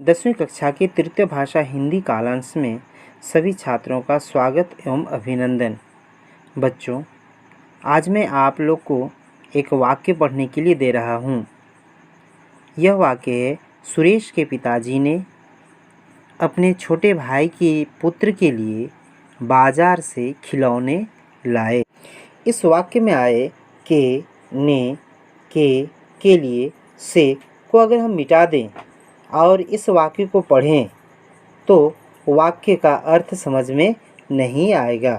10वीं कक्षा के तृतीय भाषा हिंदी कालांश में सभी छात्रों का स्वागत एवं अभिनंदन। बच्चों, आज मैं आप लोग को एक वाक्य पढ़ने के लिए दे रहा हूँ। यह वाक्य है, सुरेश के पिताजी ने अपने छोटे भाई के पुत्र के लिए बाजार से खिलौने लाए। इस वाक्य में आए के, ने, के लिए, से को अगर हम मिटा दें और इस वाक्य को पढ़ें तो वाक्य का अर्थ समझ में नहीं आएगा।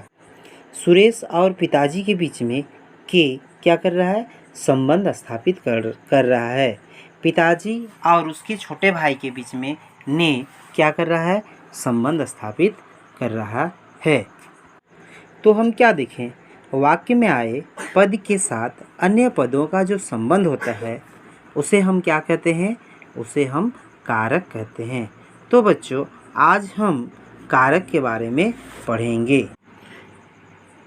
सुरेश और पिताजी के बीच में के क्या कर रहा है? संबंध स्थापित कर रहा है। पिताजी और उसके छोटे भाई के बीच में ने क्या कर रहा है? संबंध स्थापित कर रहा है। तो हम क्या देखें? वाक्य में आए पद के साथ अन्य पदों का जो संबंध होता है उसे हम क्या कहते हैं? उसे हम कारक कहते हैं। तो बच्चों, आज हम कारक के बारे में पढ़ेंगे।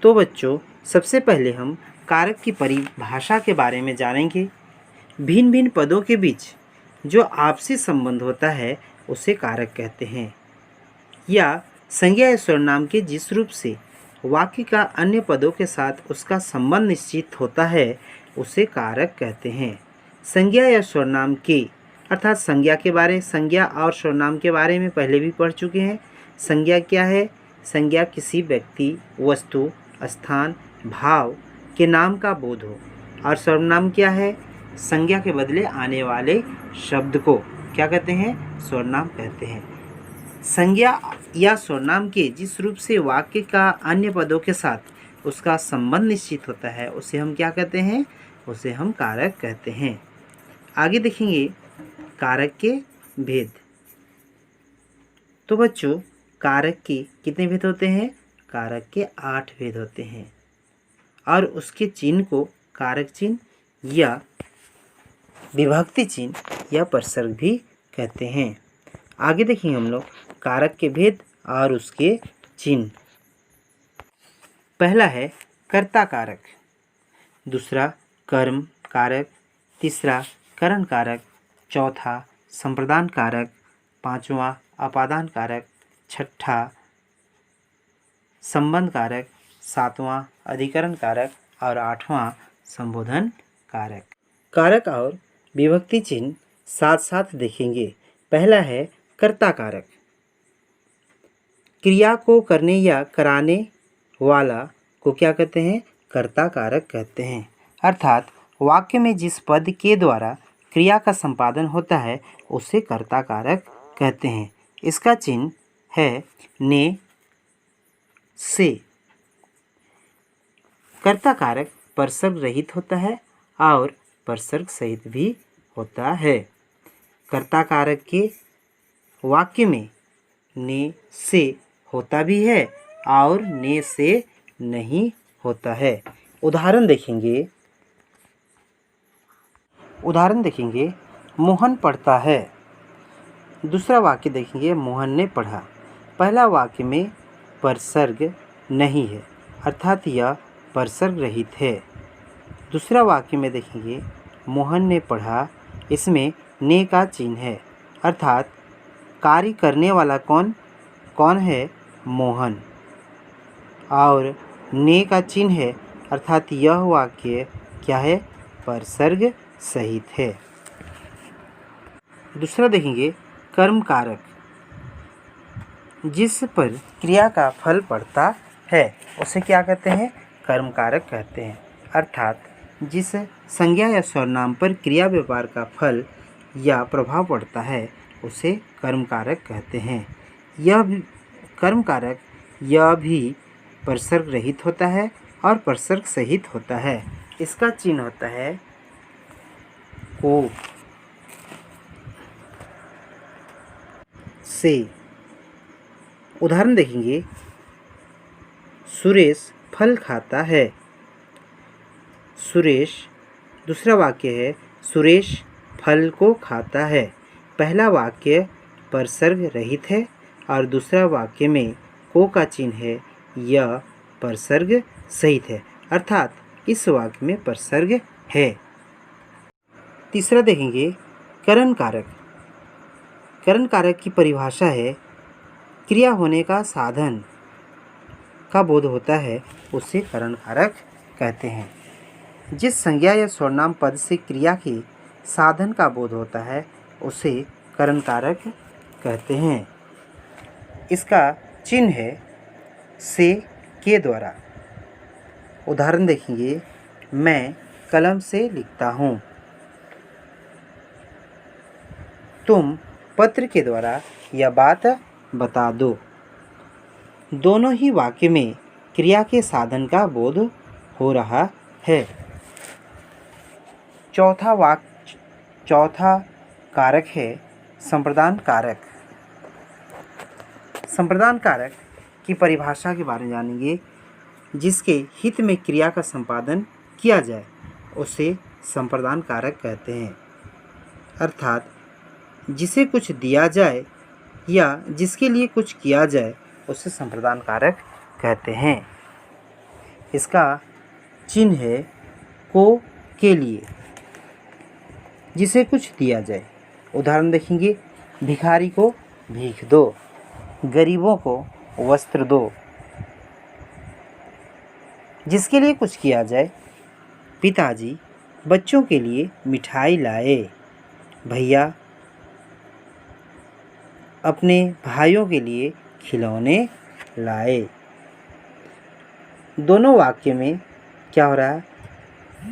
तो बच्चों, सबसे पहले हम कारक की परिभाषा के बारे में जानेंगे। भिन्न भिन्न पदों के बीच जो आपसी संबंध होता है उसे कारक कहते हैं, या संज्ञा या सर्वनाम के जिस रूप से वाक्य का अन्य पदों के साथ उसका संबंध निश्चित होता है उसे कारक कहते हैं। संज्ञा या सर्वनाम के अर्थात संज्ञा और सर्वनाम के बारे में पहले भी पढ़ चुके हैं। संज्ञा क्या है? संज्ञा किसी व्यक्ति, वस्तु, स्थान, भाव के नाम का बोध हो। और सर्वनाम क्या है? संज्ञा के बदले आने वाले शब्द को क्या कहते हैं? सर्वनाम कहते हैं। संज्ञा या सर्वनाम के जिस रूप से वाक्य का अन्य पदों के साथ उसका संबंध निश्चित होता है उसे हम क्या कहते हैं? उसे हम कारक कहते हैं। आगे देखेंगे कारक के भेद। तो बच्चों, कारक के कितने भेद होते हैं? कारक के 8 भेद होते हैं और उसके चिन्ह को कारक चिन्ह या विभक्ति चिन्ह या परसर्ग भी कहते हैं। आगे देखेंगे हम लोग कारक के भेद और उसके चिन्ह। पहला है कर्ता कारक, दूसरा कर्म कारक, तीसरा करण कारक, चौथा संप्रदान कारक, पांचवा अपादान कारक, छठा संबंध कारक, सातवां अधिकरण कारक और आठवां संबोधन कारक। कारक और विभक्ति चिन्ह साथ साथ देखेंगे। पहला है कर्ता कारक। क्रिया को करने या कराने वाला को क्या कहते हैं? कर्ता कारक कहते हैं। अर्थात वाक्य में जिस पद के द्वारा क्रिया का संपादन होता है उसे कर्ता कारक कहते हैं। इसका चिन्ह है ने, से। कर्ता कारक परसर्ग रहित होता है और परसर्ग सहित भी होता है। कर्ता कारक के वाक्य में ने, से होता भी है और ने से नहीं होता है। उदाहरण देखेंगे मोहन पढ़ता है। दूसरा वाक्य देखेंगे मोहन ने पढ़ा। पहला वाक्य में परसर्ग नहीं है अर्थात यह परसर्ग रहित है। दूसरा वाक्य में देखेंगे मोहन ने पढ़ा, इसमें ने का चिन्ह है अर्थात कार्य करने वाला कौन है? मोहन। और ने का चिन्ह है अर्थात यह वाक्य क्या है? परसर्ग सहित है। दूसरा देखेंगे कर्म कारक। जिस पर क्रिया का फल पड़ता है उसे क्या कहते हैं? कर्म कारक कहते हैं। अर्थात जिस संज्ञा या सर्वनाम पर क्रिया व्यापार का फल या प्रभाव पड़ता है उसे कर्म कारक कहते हैं। कर्म कारक यह भी परसर्ग रहित होता है और परसर्ग सहित होता है। इसका चिन्ह होता है को, से। उदाहरण देखेंगे सुरेश फल खाता है। सुरेश। दूसरा वाक्य है सुरेश फल को खाता है। पहला वाक्य परसर्ग रहित है और दूसरा वाक्य में को का चिन्ह है, यह परसर्ग सहित है अर्थात इस वाक्य में परसर्ग है। तीसरा देखेंगे करण कारक। करण कारक की परिभाषा है क्रिया होने का साधन का बोध होता है उसे करण कारक कहते हैं। जिस संज्ञा या सर्वनाम पद से क्रिया के साधन का बोध होता है उसे करण कारक कहते हैं। इसका चिन्ह है से के द्वारा। उदाहरण देखेंगे, मैं कलम से लिखता हूँ। तुम पत्र के द्वारा यह बात बता दो। दोनों ही वाक्य में क्रिया के साधन का बोध हो रहा है। चौथा कारक है संप्रदान कारक। संप्रदान कारक की परिभाषा के बारे में जानेंगे। जिसके हित में क्रिया का संपादन किया जाए उसे संप्रदान कारक कहते हैं। अर्थात जिसे कुछ दिया जाए या जिसके लिए कुछ किया जाए उसे संप्रदान कारक कहते हैं। इसका चिन्ह है को के लिए। जिसे कुछ दिया जाए। उदाहरण देखेंगे, भिखारी को भीख दो, गरीबों को वस्त्र दो। जिसके लिए कुछ किया जाए, पिताजी बच्चों के लिए मिठाई लाए, भैया अपने भाइयों के लिए खिलौने लाए। दोनों वाक्य में क्या हो रहा है,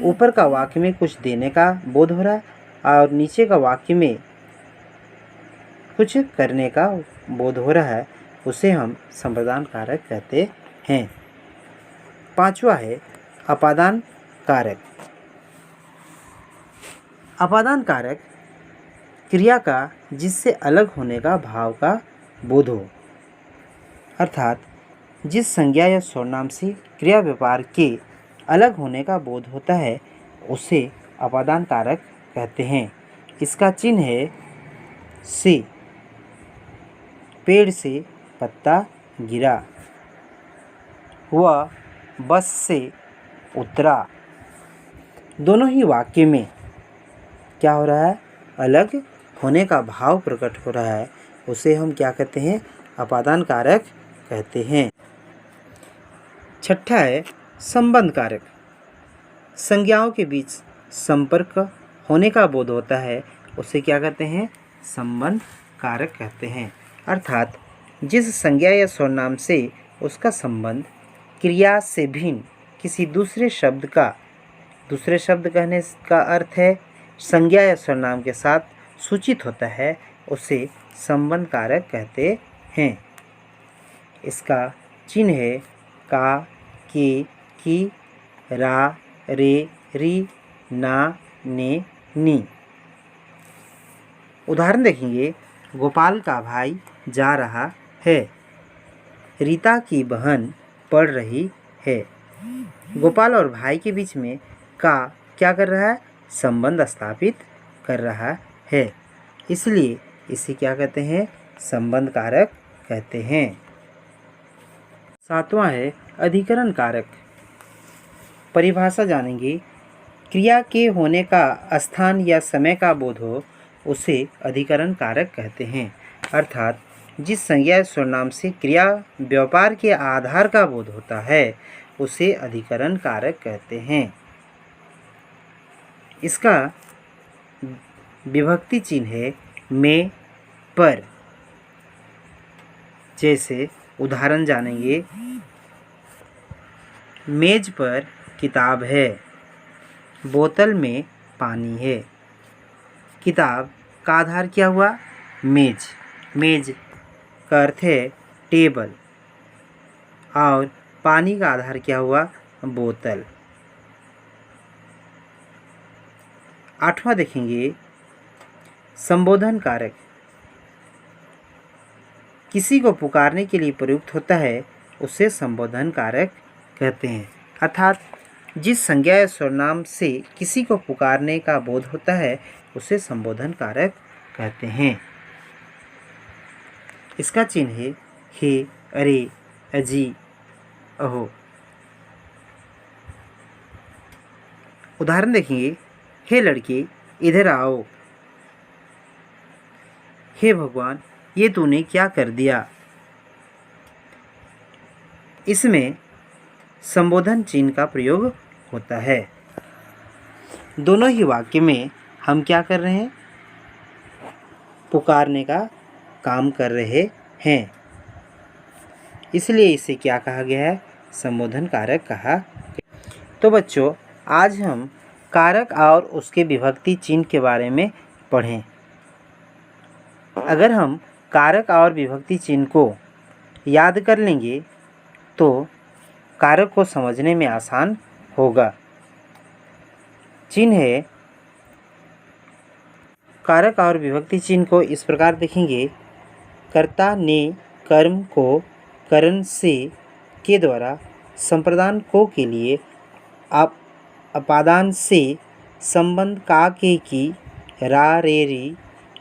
ऊपर का वाक्य में कुछ देने का बोध हो रहा है और नीचे का वाक्य में कुछ करने का बोध हो रहा है, उसे हम संप्रदान कारक कहते हैं। पांचवा है अपादान कारक। अपादान कारक क्रिया का जिससे अलग होने का भाव का बोध हो। अर्थात जिस संज्ञा या सर्वनाम से क्रिया व्यापार के अलग होने का बोध होता है उसे अपादान कारक कहते हैं। इसका चिन्ह है से। पेड़ से पत्ता गिरा, वह बस से उतरा। दोनों ही वाक्य में क्या हो रहा है, अलग होने का भाव प्रकट हो रहा है, उसे हम क्या कहते हैं, अपादान कारक कहते हैं। छठा है संबंध कारक। संज्ञाओं के बीच संपर्क होने का बोध होता है, उसे क्या कहते हैं, संबंध कारक कहते हैं। अर्थात जिस संज्ञा या सर्वनाम से उसका संबंध क्रिया से भिन्न किसी दूसरे शब्द कहने का अर्थ है संज्ञा या सर्वनाम के साथ सूचित होता है, उसे संबंध कारक कहते हैं। इसका चिन्ह है का, के, की, रा, रे, री, ना, ने, नी। उदाहरण देखेंगे, गोपाल का भाई जा रहा है, रीता की बहन पढ़ रही है। गोपाल और भाई के बीच में का क्या कर रहा है, संबंध स्थापित कर रहा है, इसलिए इसे क्या कहते हैं, संबंध कारक कहते हैं। सातवां है अधिकरण कारक। परिभाषा जानेंगे, क्रिया के होने का स्थान या समय का बोध हो उसे अधिकरण कारक कहते हैं। अर्थात जिस संज्ञा सर्वनाम से क्रिया व्यापार के आधार का बोध होता है उसे अधिकरण कारक कहते हैं। इसका विभक्ति चिन्ह है में, पर। जैसे उदाहरण जानेंगे, मेज पर किताब है, बोतल में पानी है। किताब का आधार क्या हुआ, मेज। मेज का अर्थ है टेबल और पानी का आधार क्या हुआ, बोतल। आठवां देखेंगे संबोधन कारक। किसी को पुकारने के लिए प्रयुक्त होता है उसे संबोधन कारक कहते हैं। अर्थात जिस संज्ञा या सर्वनाम से किसी को पुकारने का बोध होता है उसे संबोधन कारक कहते हैं। इसका चिन्ह है हे, अरे, अजी, अहो। उदाहरण देखेंगे, हे लड़के इधर आओ, हे भगवान, ये तूने क्या कर दिया। इसमें संबोधन चिन्ह का प्रयोग होता है। दोनों ही वाक्य में हम क्या कर रहे हैं? पुकारने का काम कर रहे हैं, इसलिए इसे क्या कहा गया है? संबोधन कारक कहा। तो बच्चों, आज हम कारक और उसके विभक्ति चिन्ह के बारे में पढ़ें। अगर हम कारक और विभक्ति चिन्ह को याद कर लेंगे तो कारक को समझने में आसान होगा। चिन्ह है, कारक और विभक्ति चिन्ह को इस प्रकार देखेंगे। कर्ता ने कर्म को करण से के द्वारा संप्रदान को के लिए अपादान से संबंध का के की रा रे री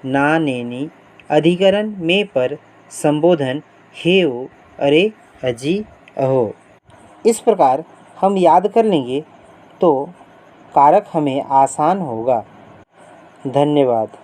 ना नेनी अधिकरण में पर संबोधन हे ओ अरे अजी अहो। इस प्रकार हम याद कर लेंगे तो कारक हमें आसान होगा। धन्यवाद।